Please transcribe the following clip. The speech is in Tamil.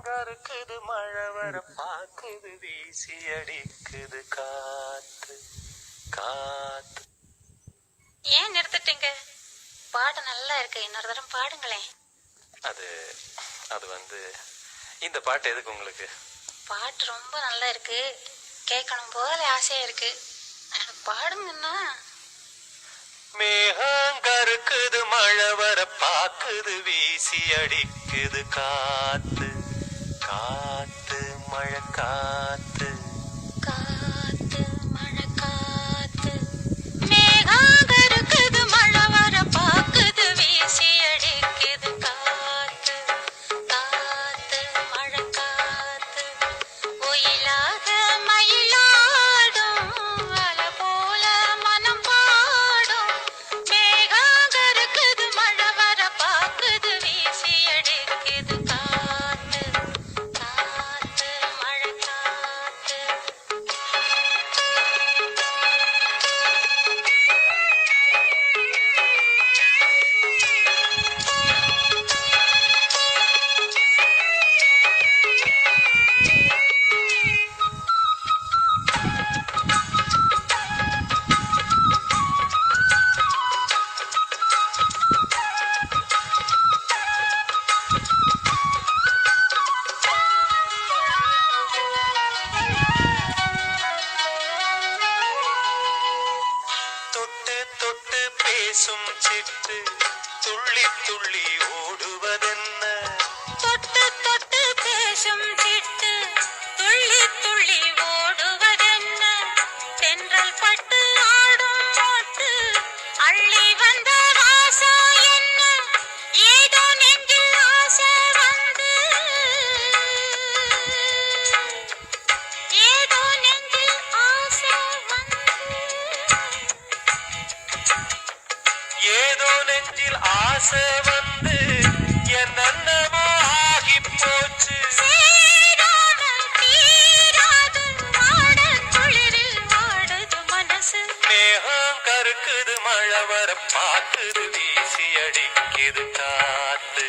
கருக்குது மழை வர பாக்குது வீசி அடிக்குது காத்து காத்து. ஏன் நிறுத்திட்டீங்க? பாட்டு நல்லா இருக்கு, இன்னொரு தரம் பாடுங்களேன். அது அது வந்து இந்த பாட்டு எதுக்கு உங்களுக்கு? பாட்டு ரொம்ப நல்லா இருக்கு, கேட்கணும் போல ஆசையா இருக்கு, பாடுங்கன்னா. மேகம் கருக்குது மழை வர பாக்குது வீசி அடிக்குது காத்து காத்து மழை காத்து காத்து மழை காத்து. மேகம் கருக்குது மழை வர பாக்குது வீசி அடிக்குது காத்து காத்து மழை காத்து. ஒயிலாக மயிலாடும் அலை போல மனம் பாடும். மேகம் கருக்குது மழை வர பாக்குது வீசி அடிக்குது காத்து காத்து மழை காத்து. தொட்டு தொட்டு பேசும் சிட்டு துள்ளி துள்ளி ஓடுவதென்ன? தொட்டு தொட்டு பேசும் சிட்டு துள்ளி துள்ளி ஓடுவதென்ன? தென்றல் பட்டு ஆடும் போட்டு அள்ளி வந்த வாசம் என்ன? ஏதோ நெஞ்சில் ஆசை வந்து, ஏதோ நெஞ்சில் ஆசை வந்து. ஏதோ நெஞ்சில் ஆசை வந்து என்னென்னமோ ஆகி போச்சு. சேராமல் தீராது வாடக் குளிரில் வாடுது மனசு. மேகம் கருக்குது மழை வர பாக்குது வீசி அடிக்குது காத்து